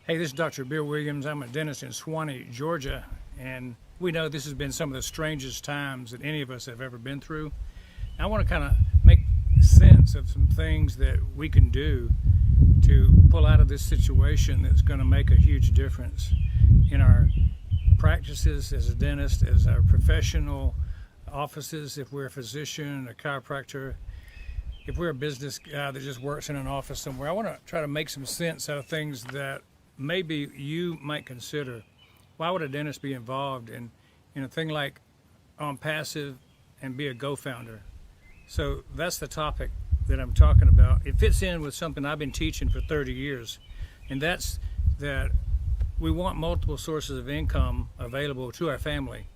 Hey, this is Dr. Bill Williams. I'm a dentist in Swanee, Georgia, and we know this has been some of the strangest times that any of us have ever been through. I want to kind of make sense of some things that we can do to pull out of this situation that's going to make a huge difference in our practices as a dentist, as our professional offices, if we're a physician, a chiropractor, if we're a business guy that just works in an office somewhere. I want to try to make some sense out of things that maybe you might consider. Why would a dentist be involved in a thing like Onpassive and be a go-founder? So that's the topic that I'm talking about. It fits in with something I've been teaching for 30 years, and that's that we want multiple sources of income available to our family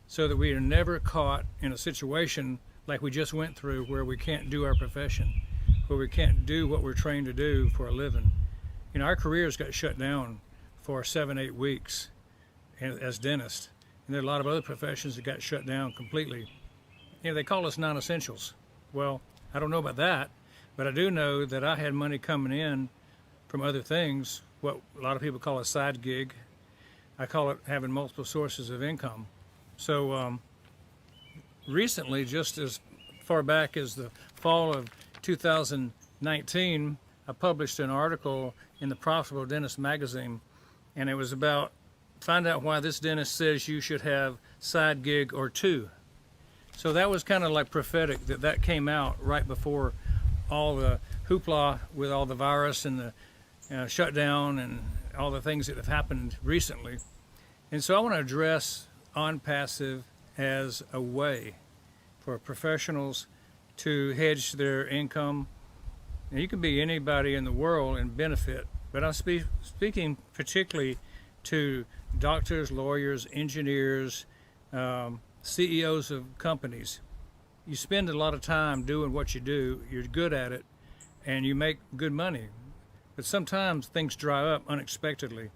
so that we are never caught in a situation like we just went through where we can't do our profession, where we can't do what we're trained to do for a living. You know, our careers got shut down for 7-8 weeks as dentists, and there are a lot of other professions that got shut down completely. You know, they call us non-essentials. Well, I don't know about that, but I do know that I had money coming in from other things, what a lot of people call a side gig. I call it having multiple sources of income. So recently, just as far back as the fall of 2019, I published an article in the Profitable Dentist magazine, and it was about find out why this dentist says you should have side gig or two. So that was kind of like prophetic that came out right before all the hoopla with all the virus and the shutdown and all the things that have happened recently. And so I want to address Onpassive as a way for professionals to hedge their income. Now, you can be anybody in the world and benefit, but I'm speaking particularly to doctors, lawyers, engineers, CEOs of companies. You spend a lot of time doing what you do, you're good at it, and you make good money. But sometimes things dry up unexpectedly.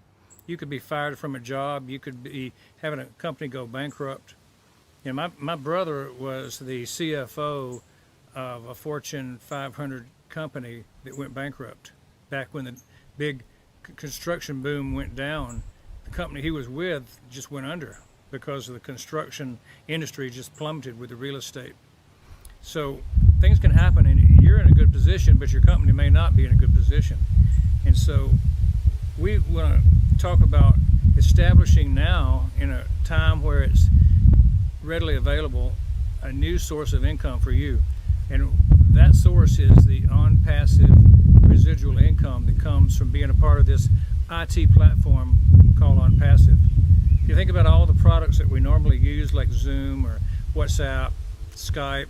You could be fired from a job, you could be having a company go bankrupt. You know, my brother was the CFO of a Fortune 500 company that went bankrupt back when the big construction boom went down. The company he was with just went under because of the construction industry just plummeted with the real estate. So things can happen, and you're in a good position, but your company may not be in a good position. And so we want to talk about establishing now, in a time where it's readily available, a new source of income for you. And that source is the Onpassive residual income that comes from being a part of this IT platform called Onpassive. If you think about all the products that we normally use, like Zoom or WhatsApp, Skype,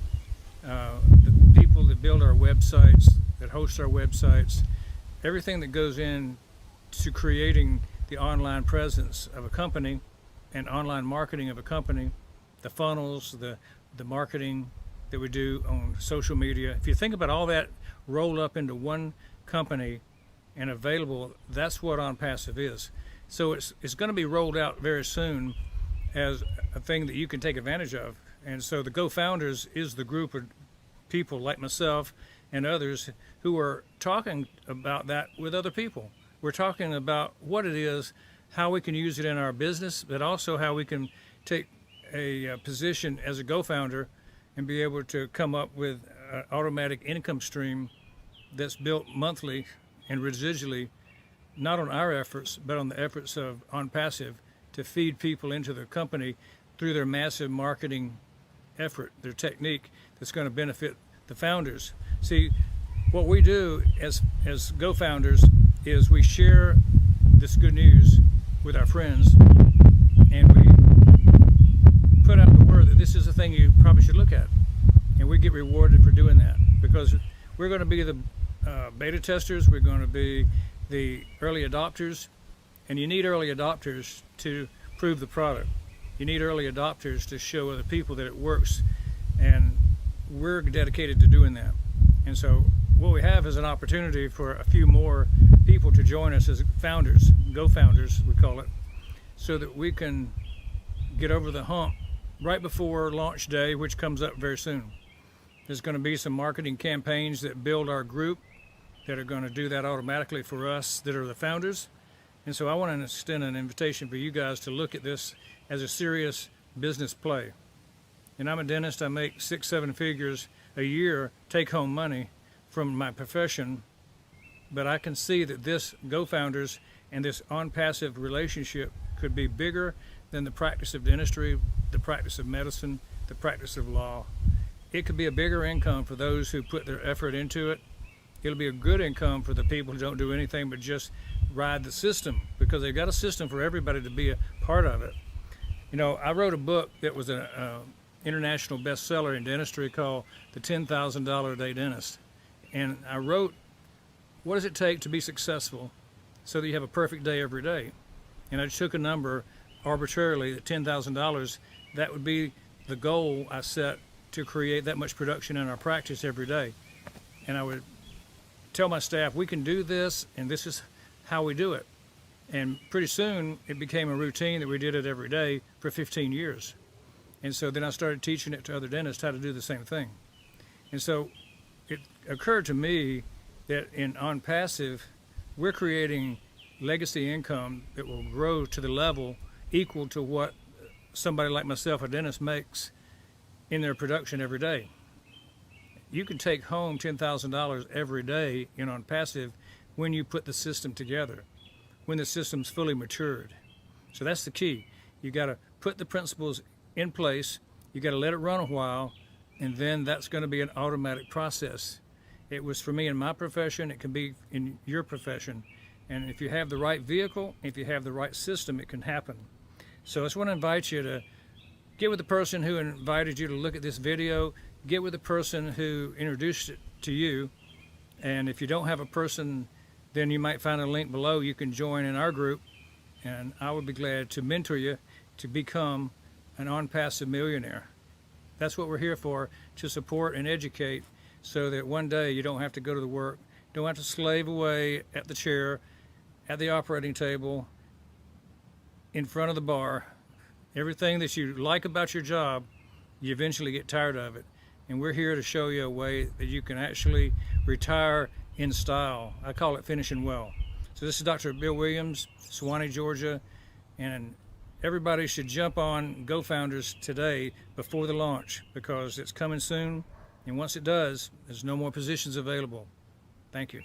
the people that build our websites, that host our websites, everything that goes in to creating the online presence of a company and online marketing of a company, the funnels, the marketing that we do on social media. If you think about all that rolled up into one company and available, that's what Onpassive is. So it's going to be rolled out very soon as a thing that you can take advantage of. And so the Go-Founders is the group of people like myself and others who are talking about that with other people. We're talking about what it is, how we can use it in our business, but also how we can take a position as a Go-Founder and be able to come up with an automatic income stream that's built monthly and residually, not on our efforts, but on the efforts of Onpassive to feed people into the company through their massive marketing effort, their technique that's going to benefit the founders. See, what we do as Go-Founders is we share this good news with our friends, and we put out the word that this is a thing you probably should look at, and we get rewarded for doing that because we're going to be the beta testers, we're going to be the early adopters, and you need early adopters to prove the product. You need early adopters to show other people that it works, and we're dedicated to doing that. And so what we have is an opportunity for a few more people to join us as founders, Go-Founders we call it, so that we can get over the hump right before launch day, which comes up very soon. There's going to be some marketing campaigns that build our group that are going to do that automatically for us that are the founders. And so I want to extend an invitation for you guys to look at this as a serious business play. And I'm a dentist. I make 6-7 figures a year take home money from my profession, but I can see that this GoFounders and this Onpassive relationship could be bigger than the practice of dentistry, the practice of medicine, the practice of law. It could be a bigger income for those who put their effort into it. It'll be a good income for the people who don't do anything but just ride the system, because they've got a system for everybody to be a part of it. You know, I wrote a book that was an international bestseller in dentistry called The $10,000 a Day Dentist. And I wrote, what does it take to be successful so that you have a perfect day every day? And I took a number arbitrarily at $10,000. That would be the goal I set to create that much production in our practice every day. And I would tell my staff, we can do this, and this is how we do it. And pretty soon it became a routine that we did it every day for 15 years. And so then I started teaching it to other dentists how to do the same thing. And so it occurred to me that in Onpassive, we're creating legacy income that will grow to the level equal to what somebody like myself, a dentist, makes in their production every day. You can take home $10,000 every day in Onpassive when you put the system together, when the system's fully matured. So that's the key. You got to put the principles in place, you got to let it run a while, and then that's going to be an automatic process. It was for me in my profession, it can be in your profession. And if you have the right vehicle, if you have the right system, it can happen. So I just want to invite you to get with the person who invited you to look at this video, get with the person who introduced it to you, and if you don't have a person, then you might find a link below. You can join in our group, and I would be glad to mentor you to become an Onpassive millionaire. That's what we're here for, to support and educate so that one day you don't have to go to the work, don't have to slave away at the chair, at the operating table, in front of the bar. Everything that you like about your job, you eventually get tired of it. And we're here to show you a way that you can actually retire in style. I call it finishing well. So this is Dr. Bill Williams, Suwanee, Georgia, and everybody should jump on GoFounders today before the launch, because it's coming soon, and once it does, there's no more positions available. Thank you.